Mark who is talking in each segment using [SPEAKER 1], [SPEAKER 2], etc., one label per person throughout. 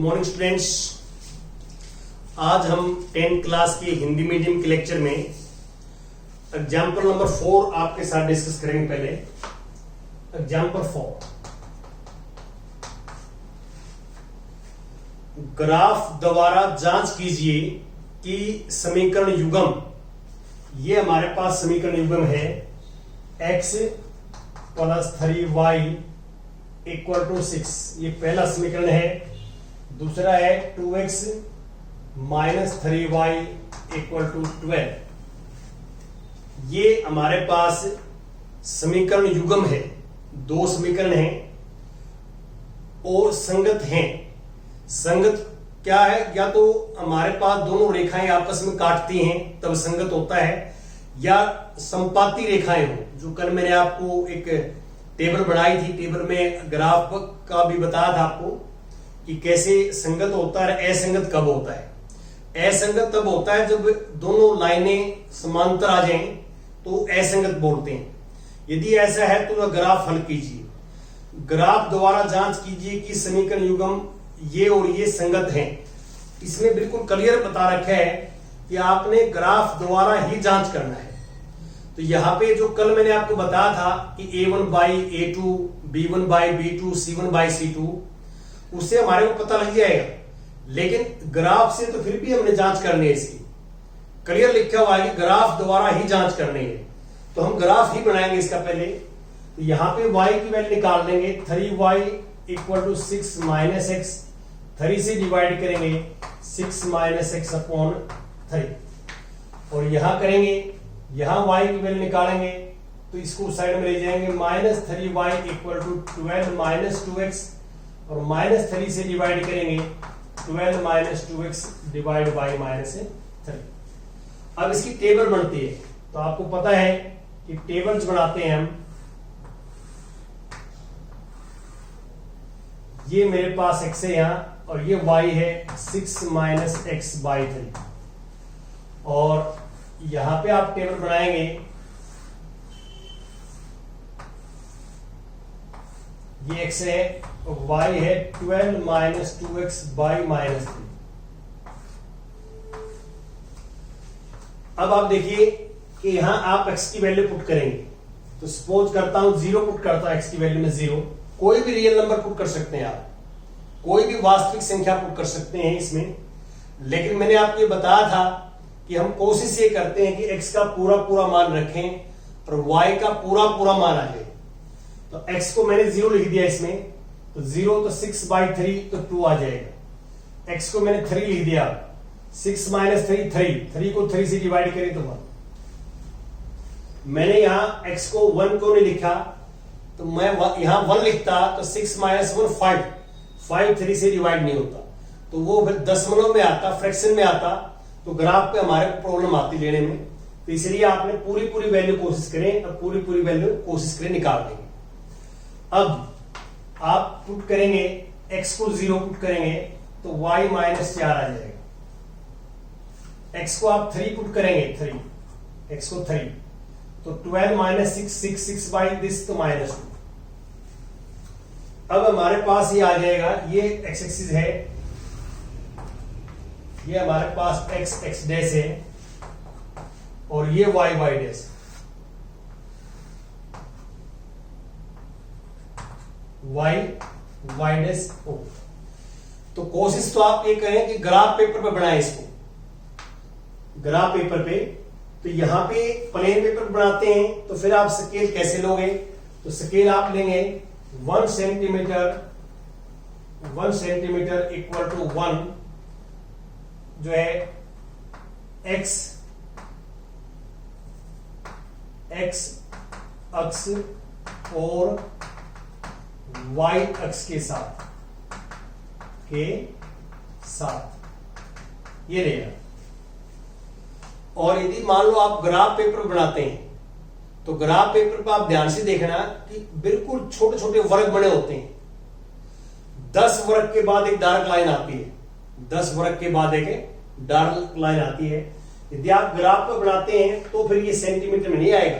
[SPEAKER 1] Morning students. आज हम 10th class के हिंदी मीडियम के लेक्चर में एग्जाम्पल नंबर 4 आपके साथ डिस्कस करेंगे। पहले एग्जाम्पल 4, ग्राफ द्वारा जांच कीजिए कि समीकरण युग्म, ये हमारे पास समीकरण युग्म है x + 3y = 6। ये पहला समीकरण है। दूसरा है 2x - 3y = 12। ये हमारे पास समीकरण युग्म है, दो समीकरण हैं और संगत हैं। संगत क्या है? या तो हमारे पास दोनों रेखाएं आपस में काटती हैं तब संगत होता है, या संपाती रेखाएं हो, जो कल मैंने आपको एक टेबल बनाई थी, टेबल में ग्राफ का भी बताया था आपको कि कैसे संगत होता है, असंगत कब होता है। असंगत तब होता है जब दोनों लाइनें समांतर आ जाएं तो असंगत बोलते हैं। यदि ऐसा है तो ग्राफ हल कीजिए। ग्राफ द्वारा जांच कीजिए कि समीकरण युग्म ये और ये संगत हैं। इसमें बिल्कुल क्लियर बता रखा है कि आपने ग्राफ द्वारा ही जांच करना है। तो यहां पे जो कल मैंने आपको बताया था कि a1/a2, b1/b2, c1/c2, उससे हमारे को पता लग जाएगा। लेकिन ग्राफ से तो फिर भी हमने जांच करनी है। इसकी क्लियर लिखा हुआ है कि ग्राफ द्वारा ही जांच करनी है, तो हम ग्राफ ही बनाएंगे इसका। पहले तो यहां पे y की वैल्यू निकाल लेंगे। 3y = 6 - x, 3 से डिवाइड करेंगे 6 - x/3, और यहां करेंगे, यहां y की वैल्यू निकालेंगे तो इसको साइड में ले जाएंगे। -3y = 12 - 2x, और -3 से डिवाइड करेंगे 12 - 2x डिवाइड बाई -3। अब इसकी टेबल बनती है, तो आपको पता है कि टेबल्स बनाते हैं हम। ये मेरे पास x है यहां, और ये y है 6 - x/3, और यहां पे आप टेबल बनाएंगे। ये x है, y है 12 - 2x/-3। अब आप देखिए कि यहां आप x की वैल्यू पुट करेंगे। तो सपोज करता हूं 0 पुट करता हूं, x की वैल्यू में 0। कोई भी रियल नंबर पुट कर सकते हैं आप, कोई भी वास्तविक संख्या पुट कर सकते हैं इसमें। लेकिन मैंने आपको ये बताया था कि हम कोशिश ये करते हैं कि x का पूरा पूरा मान रखें और y का पूरा पूरा मान आ जाए। तो x को मैंने 0 लिख दिया इसमें, तो 0 तो 6/3 तो 2 आ जाएगा। x को मैंने 3 लिख दिया, 6 - 3 3 को 3 से डिवाइड करें तो 1। मैंने यहां x को 1 को नहीं लिखा, तो मैं यहां 1 लिखता तो 6 - 1 5 3 से डिवाइड नहीं होता, तो वो फिर दशमलव में आता, फ्रैक्शन में आता, तो ग्राफ पे हमारे प्रॉब्लम आती लेने में। तो इसलिए आपने पूरी पूरी वैल्यू कोशिश करें, और पूरी पूरी वैल्यू कोशिश करें निकाल देंगे। अब आप पुट करेंगे, x को 0 पुट करेंगे तो y -4 आ जाएगा। x को आप 3 पुट करेंगे, 3, x को 3, तो 12 - 6 6/this तो -2। अब हमारे पास ये आ जाएगा, ये x एक्सिस है, ये हमारे पास x डैश है, और ये y dash, y dash o। तो कोशिश तो आप ये करें कि ग्राफ पेपर पे बनाएं इसको, ग्राफ पेपर पे। तो यहां पे प्लेन पेपर बनाते हैं, तो फिर आप स्केल कैसे लोगे? तो स्केल आप लेंगे 1 सेंटीमीटर = 1 जो है x अक्ष और y अक्ष के साथ ये रहेगा। और यदि मान लो आप ग्राफ पेपर बनाते हैं, तो ग्राफ पेपर पर आप ध्यान से देखना कि बिल्कुल छोटे छोटे वर्ग बने होते हैं। 10 वर्ग के बाद एक डार्क लाइन आती है, 10 वर्ग के बाद एक डार्क लाइन आती है। यदि आप ग्राफ पर बनाते हैं तो फिर ये सेंटीमीटर में नहीं आएगा,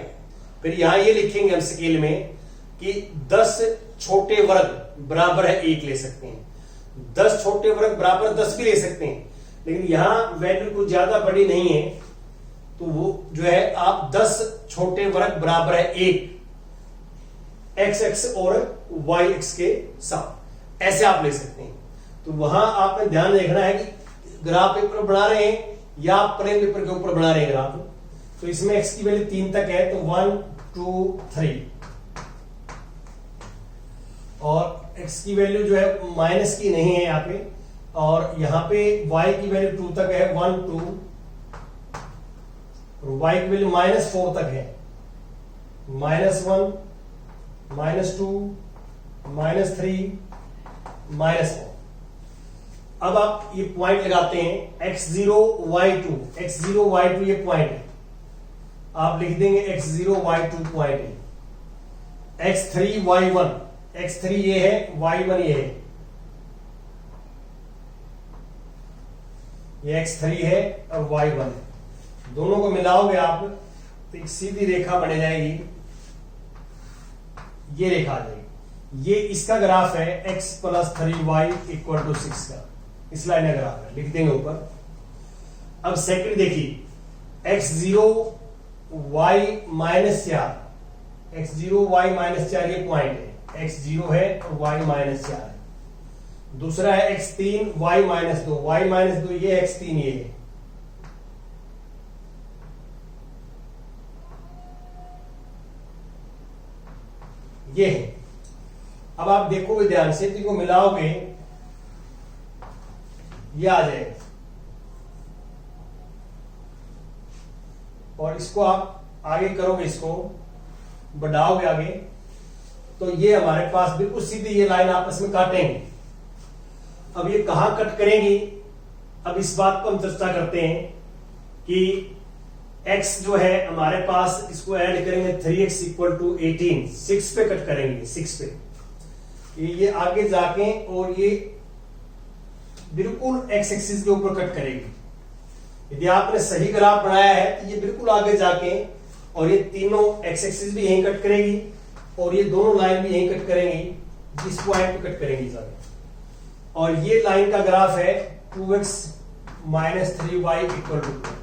[SPEAKER 1] फिर यहां ये लिखेंगे हम स्केल में कि 10 छोटे वर्ग बराबर है 1 ले सकते हैं। 10 छोटे वर्ग बराबर 10 भी ले सकते हैं, लेकिन यहां वैल्यू कुछ ज्यादा बड़ी नहीं है, तो वो जो है आप 10 छोटे वर्ग बराबर है 1 x और y x के साथ, ऐसे आप ले सकते हैं। तो वहां आपने ध्यान देखना है कि ग्राफ पेपर बना रहे हैं या आप प्लेन पेपर के ऊपर बना रहे हैं ग्राफ। तो इसमें x की वैल्यू 3 तक है, तो 1 2 3, और x की वैल्यू जो है माइनस की नहीं है यहाँ पे, और यहाँ पे y की वैल्यू 2 तक है, 1 2, और y की वैल्यू -4 तक है, -1 -2 -3 -4। अब आप ये पॉइंट लगाते हैं x0 y2, x0 y2 ये पॉइंट है, आप लिख देंगे x0 y2 पॉइंट है, x3 y1, x3 ये है, y1 ये है, ये x3 है और y1 है, दोनों को मिलाओगे आप तो एक सीधी रेखा बन जाएगी, ये रेखा आ जाएगी। ये इसका ग्राफ है x + 3y = 6 का, इस लाइन का ग्राफ है, लिख देंगे ऊपर। अब सेकंड देखिए, x0 y -4, x0 y -4 ये पॉइंट है, x0 है और y -4 है। दूसरा है x3 y -2, y -2 ये x3 ये है, ये है। अब आप देखोगे ध्यान से, इनको मिलाओगे ये आ जाएगा, और इसको आप आगे करोगे, इसको बढ़ाओगे आगे, तो ये हमारे पास बिल्कुल सीधी ये लाइन आपस में काटेंगे। अब ये कहां कट करेंगी, अब इस बात को हम चर्चा करते हैं कि x जो है हमारे पास, इसको ऐड करेंगे 3x = 18, 6 पे कट करेंगे, 6 पे ये आगे जाके और ये बिल्कुल x एक्सिस के ऊपर कट करेगी। यदि आपने सही ग्राफ बनाया है तो ये बिल्कुल आगे जाके, और ये तीनों x एक्सिस भी यहीं कट करेगी और ये दोनों लाइन भी यहीं कट करेंगी, जिस पॉइंट पे कट करेंगी जाके। और ये लाइन का ग्राफ है 2x - 3y = 2।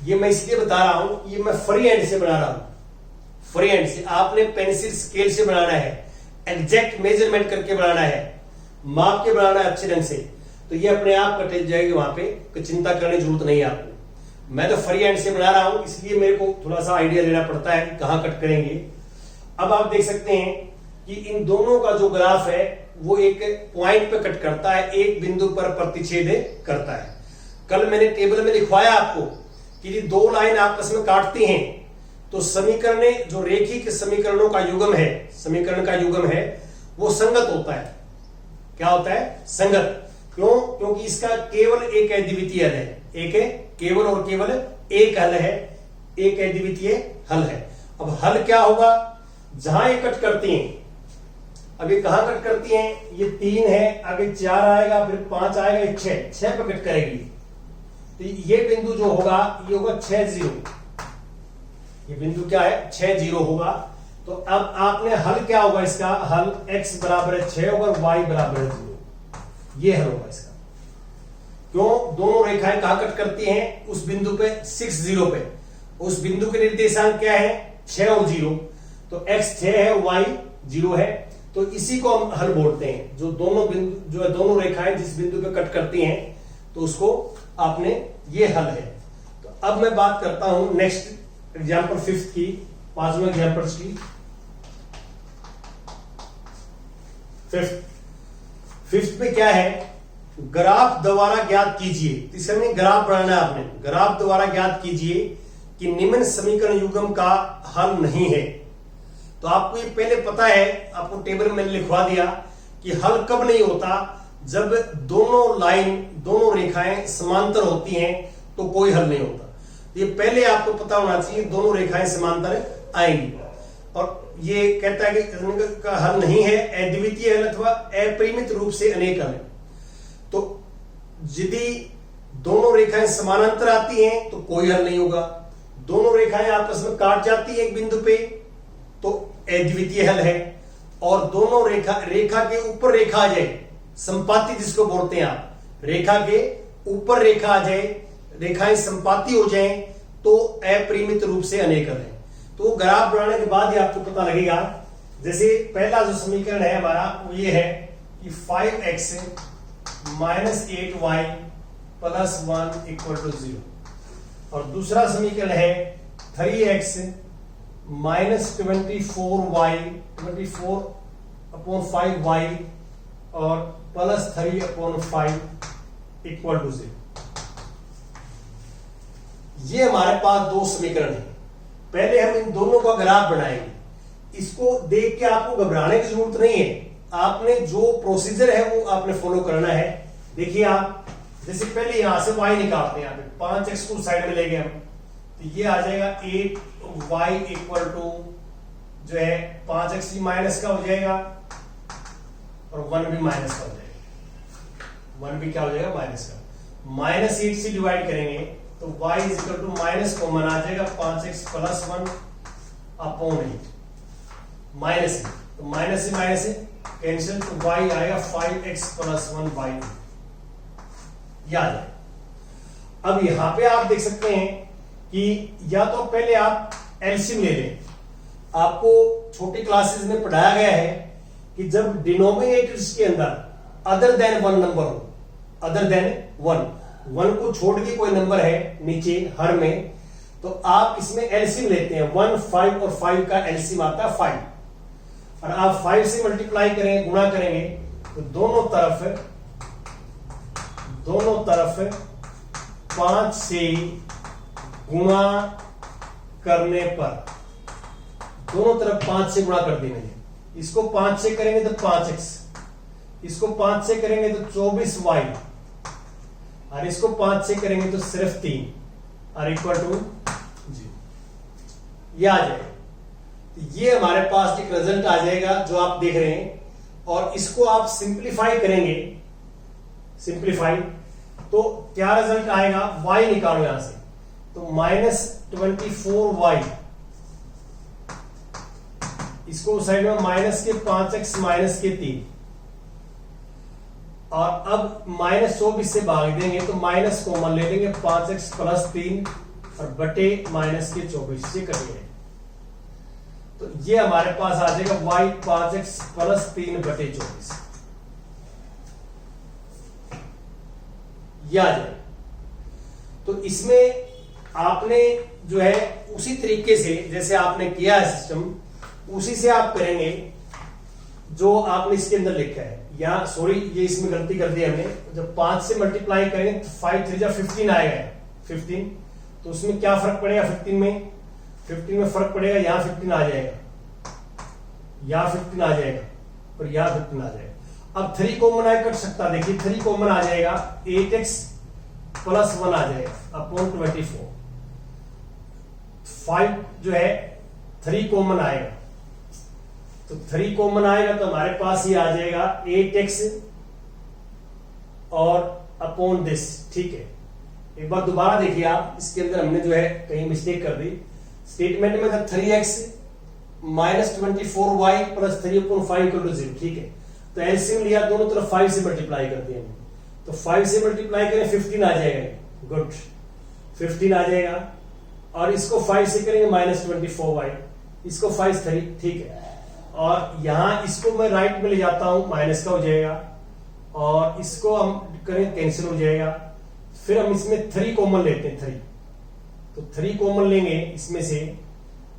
[SPEAKER 1] ये मैं इसलिए बता रहा हूं, ये मैं फ्री हैंड से बना रहा हूं, फ्री हैंड से। आपने पेंसिल स्केल से बनाना है, एग्जैक्ट मेजरमेंट करके बनाना है, माप के बनाना है अच्छे ढंग से, तो ये अपने आप कट जाएगी, वहां पे कोई चिंता करने की जरूरत नहीं है आपको। मैं तो फ्री हैंड से बना रहा हूं, इसलिए मेरे को थोड़ा सा आइडिया लेना पड़ता है कि कहां कट करेंगे। अब आप देख सकते हैं कि इन दोनों का जो ग्राफ है वो एक पॉइंट पे कट करता है, एक बिंदु पर प्रतिच्छेद करता है। कल मैंने टेबल में लिखवाया आपको कि दो लाइन आपस में काटती हैं तो समीकरण, जो रेखिक समीकरणों का युग्म है, समीकरण का युग्म है, वो संगत होता है। क्या होता है? संगत। क्यों? क्योंकि इसका केवल एक अद्वितीय हल है, एक है केवल और केवल एक हल है, एक अद्वितीय हल है। अब हल क्या होगा? जहां ये कट करती हैं, अब ये कहां कट करती हैं? ये 3 है, आगे 4 आएगा, फिर 5 आएगा, ये 6 पे कट करेगी। तो ये बिंदु जो होगा ये होगा 6 0। ये बिंदु क्या है? 6 0 होगा। तो अब आपने हल क्या होगा इसका? हल x बराबर 6 और y बराबर 0। ये हल होगा इसका। क्यों? दोनों रेखाएं कहां कट करती हैं? उस बिंदु पे 6 0 पे। उस बिंदु के निर्देशांक क्या है? 6 और 0। तो x 6 है, y 0 है। तो इसी को हम हल बोलते हैं। जो दोनों बिंदु, जो है दोनों रेखाएं जिस बिंदु पे कट करती हैं, तो उसको आपने, ये हल है। तो अब मैं बात करता हूं नेक्स्ट एग्जांपल 5th की, 5वें एग्जांपल्स की। 5th में क्या है? ग्राफ द्वारा ज्ञात कीजिए। तीसरे में ग्राफ बनाना है आपने। ग्राफ द्वारा ज्ञात कीजिए कि निम्न समीकरण युग्म का हल नहीं है। तो आपको ये पहले पता है, आपको टेबल में लिखवा दिया कि हल कब नहीं होता? जब दोनों लाइन, दोनों रेखाएं समांतर होती हैं तो कोई हल नहीं होता। ये पहले आपको पता होना चाहिए, दोनों रेखाएं समांतर आएंगी। और ये कहता है कि का हल नहीं है, अद्वितीय हल अथवा अपरिमित रूप से अनेक हल है। तो यदि दोनों रेखाएं समानांतर आती हैं तो कोई हल नहीं होगा। दोनों रेखाएं आपस में काट जाती है एक बिंदु पे तो अद्वितीय हल है। और दोनों रेखा के ऊपर रेखा आ जाए संपाती जिसको बोलते हैं आप, रेखा के ऊपर रेखा आ जाए, रेखाएं संपाती हो जाएं तो अपरिमित रूप से अनेकल है। तो ग्राफ बनाने के बाद ही आपको पता लगेगा। जैसे पहला जो समीकरण है हमारा वो ये है कि 5x minus 8y plus 1 equal to 0, और दूसरा समीकरण है 3x माइनस 24/5y और प्लस 3/5 इक्वल टू 0। ये हमारे पास दो समीकरण है। पहले हम इन दोनों का ग्राफ बनाएंगे। इसको देख के आपको घबराने की जरूरत नहीं है, आपने जो प्रोसीजर है वो आपने फॉलो करना है। देखिए आप, जैसे पहले यहां से y निकालते हैं, यहाँ पे 5x को साइड में ले गए हम, तो ये आ जाएगा 8y इक्वल टू जो है 5x भी माइनस का हो जाएगा और 1 भी माइनस का हो जाएगा। 1 भी क्या हो जाएगा? माइनस का। माइनस 8 से डिवाइड करेंगे तो y is equal to minus common आ जाएगा 5x प्लस 1 अपॉन 8 माइनस, तो माइनस से माइनस से कैंसिल, तो y आएगा 5x प्लस 1 बाई 8। याद है। अब यहां पे आप देख सकते हैं कि या तो पहले आप एलसीएम ले लें। आपको छोटी क्लासेस में पढ़ाया गया है कि जब डिनोमिनेटर्स के अंदर अदर देन 1 नंबर हो, अदर देन 1 को छोड़ के कोई नंबर है नीचे हर में, तो आप इसमें एलसीएम लेते हैं। 1, 5 और 5 का एलसीएम आता है 5, और आप 5 से मल्टीप्लाई करेंगे, गुणा करेंगे, तो दोनों तरफ 5 से गुणा करने पर, दोनों तरफ 5 से गुणा कर देंगे। इसको 5 से करेंगे तो 5x, इसको 5 से करेंगे तो 24y, और इसको 5 से करेंगे तो सिर्फ 3 और इक्वल टू 0। ये आ जाएगा। तो ये हमारे पास एक रिजल्ट आ जाएगा जो आप देख रहे हैं, और इसको आप सिंप्लीफाई करेंगे, सिंप्लीफाई तो क्या रिजल्ट आएगा? y निकालो यहां से, तो माइनस 24y, इसको साइड में माइनस के 5x माइनस के 3, और अब माइनस 24 से भाग देंगे तो माइनस कॉमन ले लेंगे, 5x प्लस 3 और बटे माइनस के 24 से कटेंगे, तो ये हमारे पास आ जाएगा y 5x प्लस 3 बटे 24। ये आ जाएगा। तो इसमें आपने जो है उसी तरीके से जैसे आपने किया है सिस्टम, उसी से आप करेंगे जो आपने इसके अंदर लिखा है। या सॉरी, ये इसमें गलती कर दी हमने। जब 5 से मल्टीप्लाई करेंगे तो 5 3 15 आएगा, 15, तो उसमें क्या फर्क पड़ेगा? 15 में फर्क पड़ेगा, यहां 15 आ जाएगा, यहां 15 आ जाएगा और यहां 15 आ जाएगा। अब 3 कॉमन आए कट सकता, देखिए 3 कॉमन आ जाएगा, 8x प्लस 1 आ जाएगा अपॉन 24। 5 जो है 3 कॉमन आएगा, तो 3 कॉमन आएगा तो हमारे पास ये आ जाएगा 8x और अपॉन दिस। ठीक है, एक बार दोबारा देखिए आप, इसके अंदर हमने जो है कहीं मिस्टेक कर दी। स्टेटमेंट में था 3x minus 24y plus 3/5 equal to 0। ठीक है, तो एलसीएम लिया, दोनों तरफ 5 से मल्टीप्लाई कर दिया, तो 5 से मल्टीप्लाई करें 15 आ जाएगा। गुड, 15 आ जाएगा, और इसको 5 से करेंगे माइनस 24y, इसको 5 3। ठीक है, और यहां इसको मैं राइट में ले जाता हूं, माइनस का हो जाएगा, और इसको हम करें कैंसिल हो जाएगा। फिर हम इसमें 3 कॉमन लेते हैं, 3, तो 3 कॉमन लेंगे इसमें से,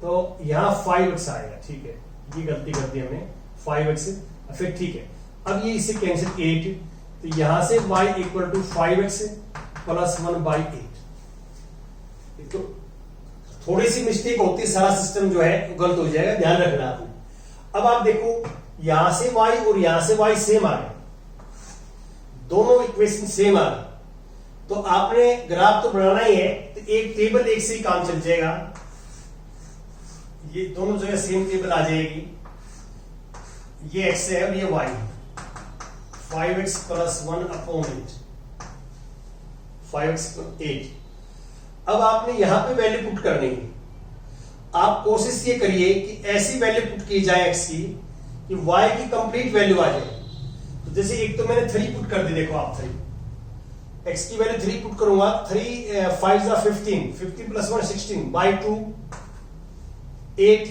[SPEAKER 1] तो यहां 5x आएगा। ठीक है, ये गलती कर दी हमने, 5x। फिर ठीक है, अब ये इसे कैंसिल 8, तो यहां से y equal to 5x plus 1 by 8। तो थोड़ी सी मिस्टेक होती है, सारा सिस्टम जो है गलत हो जाएगा, ध्यान रखना आपने। अब आप देखो, यहां से y और यहां से y सेम आ गए, दोनों इक्वेशन सेम आ गए, तो आपने ग्राफ तो बनाना ही है, तो एक टेबल एक से ही काम चल जाएगा। ये दोनों जो है सेम टेबल आ जाएगी, ये x है और ये y है। 5x plus 1 upon 8, 5x 8। अब आपने यहां पे वैल्यू पुट करनी है। आप कोशिश ये करिए कि ऐसी वैल्यू पुट की जाए x की कि y की कंप्लीट वैल्यू आ जाए। तो जैसे एक तो मैंने 3 पुट कर दी, देखो आप 3, x की वैल्यू 3 पुट करूंगा, 3 5 15, 15 प्लस 1 16 बाई 2 8,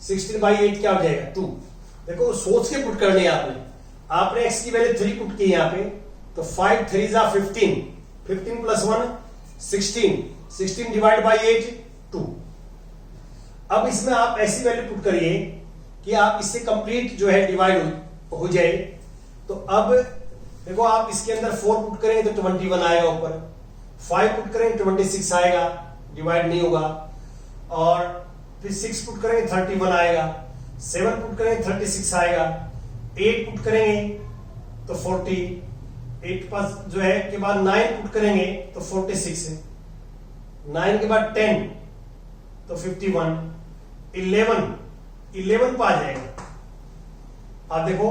[SPEAKER 1] 16 बाई 8 क्या हो जाएगा 2। देखो सोच के पुट करनी है आपने x की वैल्यू 3 पुट की यहाँ पे, तो 5 3 15, 15 प्लस 1 16, 16 डिवाइड बाई 8 2। अब इसमें आप ऐसी वैल्यू पुट करिए कि आप इससे कंप्लीट जो है डिवाइड हो जाए। तो अब देखो आप इसके अंदर 4 पुट करेंगे तो 21 आएगा ऊपर, 5 पुट करेंगे 26 आएगा, डिवाइड नहीं होगा, और फिर 6 पुट करेंगे 31 आएगा, 7 पुट करेंगे 36 आएगा, 8 पुट करेंगे तो 40, 8 पास जो है के बाद 9 पुट करेंगे तो 46 है, 9 के बाद 10 तो 51, 11 पर आ जाएगा। आप देखो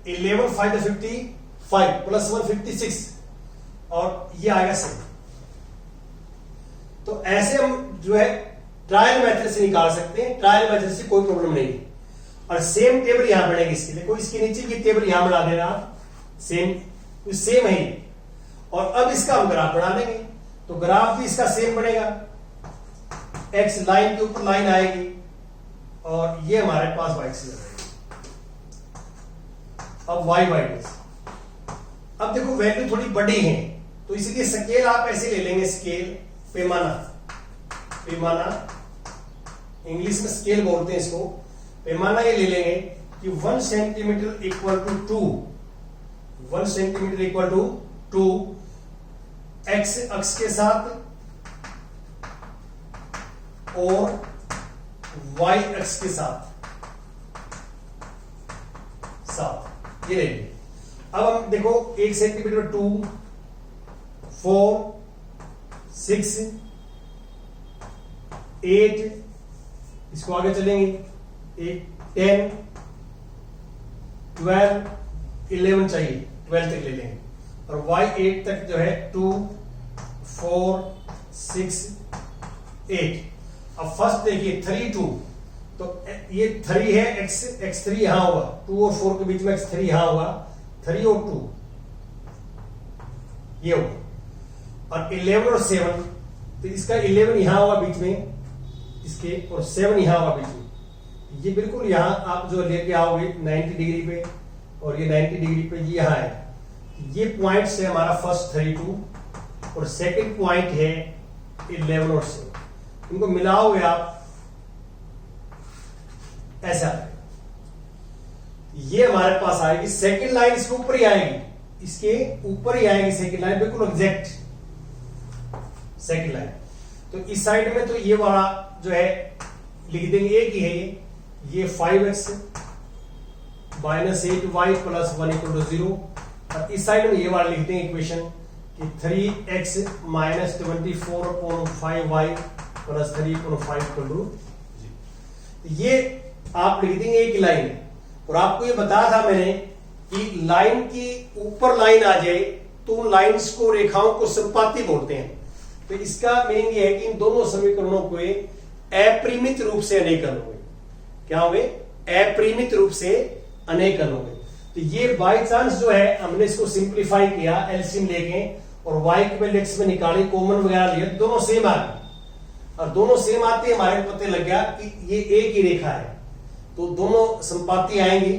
[SPEAKER 1] 11 5 तो 55 प्लस 1 56 और ये आएगा 7। तो ऐसे हम जो है ट्रायल मेथड से निकाल सकते हैं, ट्रायल मेथड से कोई प्रॉब्लम नहीं है। और सेम टेबल यहां बनेगी इसके लिए, कोई इसके नीचे की टेबल यहां बना देना आप, सेम है। और अब इसका हम ग्राफ बना लेंगे, तो ग्राफ भी इसका सेम बनेगा, एक्स लाइन के ऊपर लाइन आएगी और ये हमारे पास वाई एक्सिस रहेगी। अब वाई वाई डेज, अब देखो वैल्यू थोड़ी बड़ी है तो इसलिए स्केल आप ऐसे ले लेंगे, स्केल पैमाना इंग्लिश में स्केल बोलते हैं इसको, पैमाना ये ले लेंगे कि 1 centimetre equal to 2, 1 centimetre equal to 2 x अक्ष के साथ और वाई अक्ष के साथ ये ले लेंगे। अब हम देखो 1 सेंटीमीटर 2 4 6 8, इसको आगे चलेंगे 10 12 11 चाहिए, 12 तक ले लेंगे, और y 8 तक जो है 2 4 6 8। अब फर्स्ट देखिए 3 2, तो ये 3 है, x3 यहां होगा, 2 और 4 के बीच में x3 यहां होगा, 3 और 2 ये होगा, और 11 और 7, तो इसका 11 यहां होगा बीच में इसके, और 7 यहां होगा बीच में। ये बिल्कुल यहां आप जो लेके आओगे 90 डिग्री पे, और ये 90 डिग्री पे ये यहां है। ये पॉइंट से हमारा फर्स्ट 32 और सेकंड पॉइंट है 11 और 7, इनको मिलाओगे आप ऐसा, ये हमारे पास आएगी सेकंड लाइन, इसके ऊपर ही आएगी, इसके ऊपर ही आएगी सेकंड लाइन, बिल्कुल एग्जैक्ट सेकंड लाइन। तो इस साइड में तो ये वाला जो है लिख देंगे, एक ही है ये 5x minus 8y plus 1 equal to 0, और इस साइड में ये वाला लिख देंगे इक्वेशन कि 3x minus 24/5y plus 3/5 equal to 0। ये आप लिख देंगे एक लाइन है। और आपको ये बताया था मैंने कि लाइन की ऊपर लाइन आ जाए तो उन लाइंस को, रेखाओं को संपाती बोलते हैं। तो इसका मीनिंग ये है कि इन दोनों समीकरणों को अपरिमित रूप से अनेकल हो गए। क्या हो गए? अपरिमित रूप से अनेकल हो गए। तो ये बाय चांस जो है हमने इसको सिंप्लीफाई किया एलसीएम लेके, और y की वैल्यू x में निकाली, कॉमन वगैरह लिया, दोनों सेम आ गए। और दोनों सेम आते हमारे पता लग गया कि ये एक ही रेखा है, तो दोनों संपाती आएंगे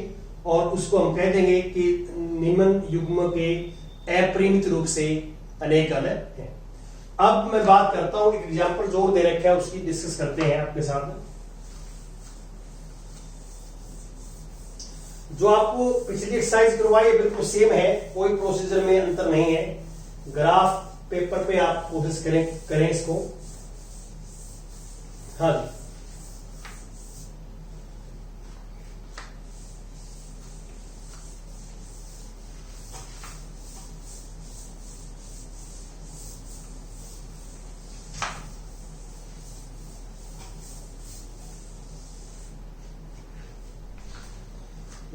[SPEAKER 1] और उसको हम कह देंगे कि निम्न युग्म के अपरिमित रूप से अनेकल है। अब मैं बात करता हूं, एक एग्जांपल जो दे रखा है उसकी डिस्कस करते हैं आपके साथ। जो आपको पिछली एक्सरसाइज करवाई है बिल्कुल सेम है, कोई प्रोसीजर में अंतर नहीं है। ग्राफ पेपर पे आप कोशिश करें इसको। हाँ जी,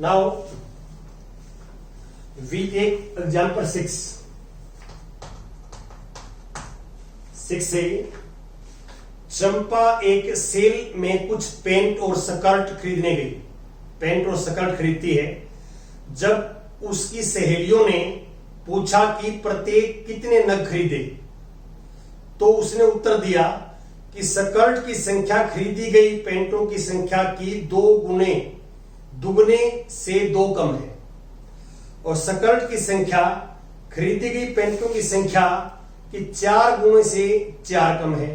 [SPEAKER 1] now we take example 6 से चंपा एक सेल में कुछ पेंट और स्कर्ट खरीदने गई। पेंट और स्कर्ट खरीदती है। जब उसकी सहेलियों ने पूछा कि प्रत्येक कितने नग खरीदे, तो उसने उत्तर दिया कि स्कर्ट की संख्या खरीदी गई पैंटों की संख्या की 2 गुने दुगने से 2 कम है, और स्कर्ट की संख्या खरीदी गई पैंटों की संख्या की 4 गुने से 4 कम है।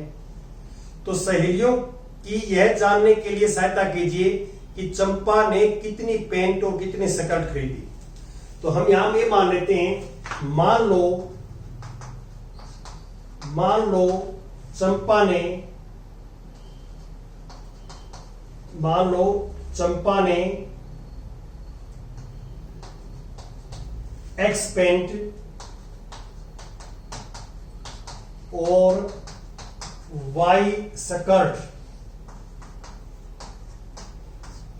[SPEAKER 1] तो सहेलियों की यह जानने के लिए सहायता कीजिए कि चंपा ने कितनी पैंट और कितने स्कर्ट खरीदी। तो हम यहां पे मान लेते हैं, मान लो चंपा ने एक्स पेंट और वाई स्कर्ट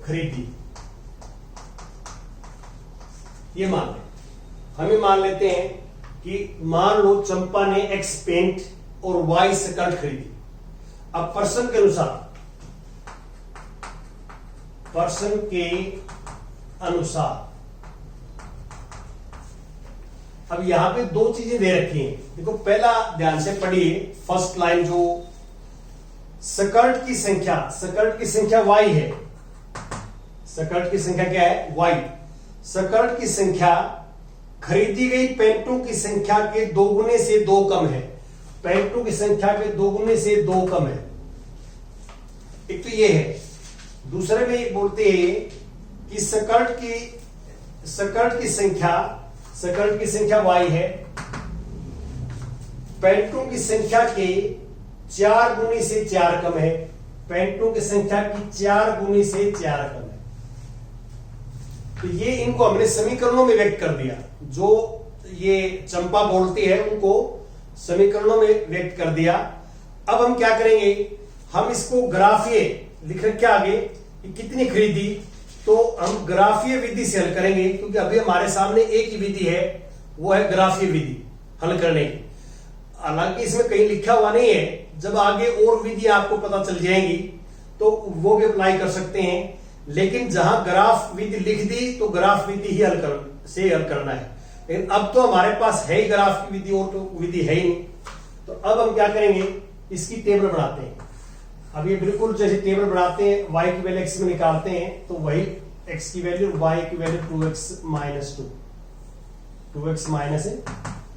[SPEAKER 1] खरीदी। ये मान लें, हम ये मान लेते हैं कि मान लो चंपा ने एक्स पेंट और वाई स्कर्ट खरीदी। अब पर्सन के अनुसार अब यहां पे 2 चीजें दे रखी हैं। देखो पहला ध्यान से पढ़िए, फर्स्ट लाइन जो स्कर्ट की संख्या y है। स्कर्ट की संख्या क्या है? y। स्कर्ट की संख्या खरीदी गई पैंटों की संख्या के 2 गुने से 2 कम है। पैंटों की संख्या के 2 गुने से 2 कम है। एक तो ये है। दूसरे में बोलते हैं कि स्कर्ट की संख्या y है, पैंटों की संख्या के 4 गुने से 4 कम है। पैंटों की संख्या की 4 गुने से 4 कम है। तो ये इनको हमने समीकरणों में व्यक्त कर दिया। जो ये चंपा बोलती है उनको समीकरणों में व्यक्त कर दिया। अब हम क्या करेंगे, हम इसको ग्राफीय लिख रखे आगे कि कितनी खरीदी, तो हम ग्राफीय विधि से हल करेंगे, क्योंकि अभी हमारे सामने एक ही विधि है, वो है ग्राफीय विधि हल करने की। हालांकि इसमें कहीं लिखा हुआ नहीं है, जब आगे और विधि आपको पता चल जाएंगी तो वो भी अप्लाई कर सकते हैं। लेकिन जहां ग्राफ विधि लिख दी तो ग्राफ विधि ही हल करना है। लेकिन अब तो हमारे पास है ही ग्राफ की विधि, और तो विधि है ही नहीं। तो अब हम क्या करेंगे, इसकी टेबल बनाते हैं। अब ये बिल्कुल जैसे टेबल बनाते हैं, y की वैल्यू x में निकालते हैं, तो वही x की वैल्यू y की वैल्यू 2x माइनस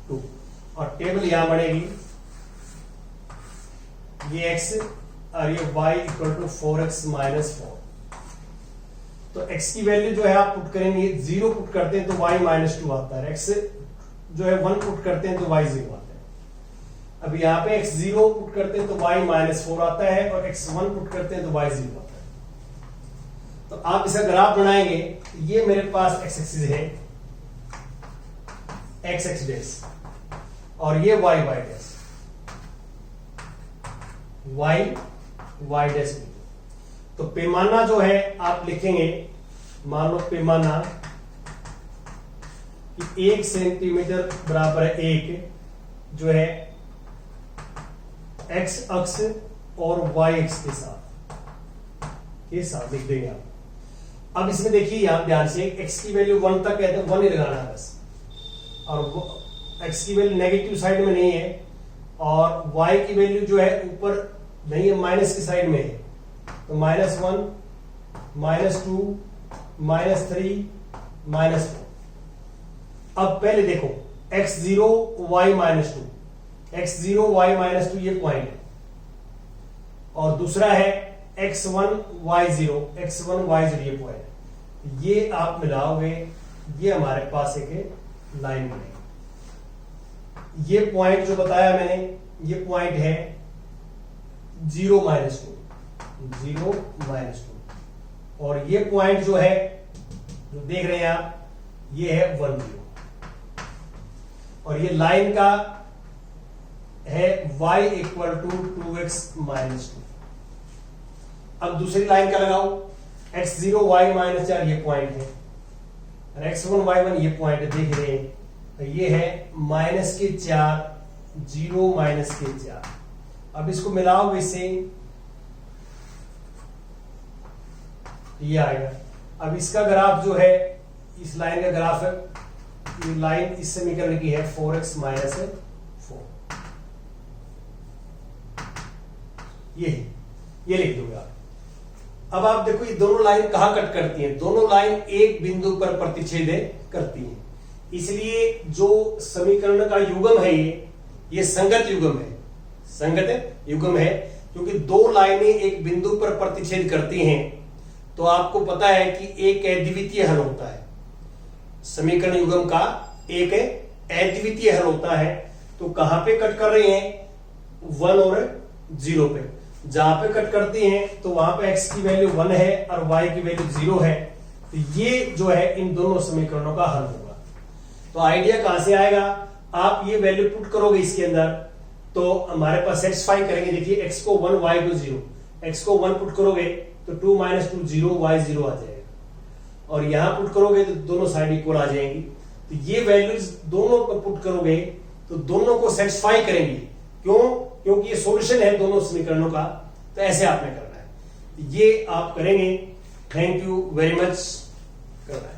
[SPEAKER 1] 2 और टेबल यहां बनेगी, ये x और ये y equal to 4x minus 4। तो x की वैल्यू जो है आप पुट करेंगे, 0 पुट करते हैं तो y माइनस 2 आता है। x जो है 1 पुट करते हैं तो y 0 आता है। अब यहाँ पे x0 पुट करते हैं तो y माइनस 4 आता है, और x1 पुट करते हैं तो y 0 आता है। तो आप इसका ग्राफ बनाएंगे, ये मेरे पास x एक्सिस है, x डैश, और ये y डैश, y डैश। तो पैमाना जो है आप लिखेंगे, मान लो पैमाना कि 1 सेंटीमीटर बराबर है 1, जो है x अक्ष और y अक्ष के साथ लिख देंगे आप। अब इसमें देखिए यहां ध्यान से, x की वैल्यू 1 तक है तो 1 ही लगाना है बस, और x की वैल्यू नेगेटिव साइड में नहीं है, और y की वैल्यू जो है ऊपर नहीं है, माइनस की साइड में है। तो -1, -2, -3, -4। अब पहले देखो x0 y -2, x0 y -2 ये पॉइंट है, और दूसरा है x1 y0 ये पॉइंट है। ये आप मिलाओगे, ये हमारे पास एक लाइन बनेगी। ये पॉइंट जो बताया मैंने, ये पॉइंट है 0 -2, और ये पॉइंट जो है, जो देख रहे हैं आप, ये है 1 0, और ये लाइन का है y equal to 2x minus 2। अब दूसरी लाइन का लगाओ, x0 y माइनस 4 ये पॉइंट है, और x1 y1 ये पॉइंट है, देख रहे हैं, ये है -4, 0 -4। अब इसको मिलाओ इससे, ये आएगा। अब इसका ग्राफ जो है, इस लाइन का ग्राफ है ये लाइन इस समीकरण की है 4x माइनस 4, ये लिख दोगे आप। अब आप देखो ये दोनों लाइन कहां कट करती हैं, दोनों लाइन एक बिंदु पर प्रतिच्छेद करती हैं, इसलिए जो समीकरण का युग्म है ये संगत युग्म है, संगत युग्म है, क्योंकि दो लाइनें एक बिंदु पर प्रतिच्छेद करती हैं। तो आपको पता है कि एक अद्वितीय हल होता है, समीकरण युग्म का एक अद्वितीय हल होता है। तो कहां पे कट कर रहे हैं, 1 और 0 पे। जहां पे कट करती हैं तो वहां पे x की वैल्यू 1 है और y की वैल्यू 0 है, तो ये जो है इन दोनों समीकरणों का हल होगा। तो आइडिया कहां से आएगा, आप ये वैल्यू पुट करोगे इसके अंदर तो हमारे पास सेटिस्फाई करेंगे। देखिए x को 1 y को 0, x को 1 पुट करोगे तो 2 - 2 0, y 0 आ जाएगा, और यहां पुट करोगे तो दोनों साइड इक्वल आ जाएंगी। तो ये वैल्यूज दोनों को पुट करोगे तो दोनों को सेटिस्फाई करेंगी। क्यों? क्योंकि ये सॉल्यूशन है दोनों समीकरणों का। तो ऐसे आपने करना है, ये आप करेंगे। Thank you very much. करना है।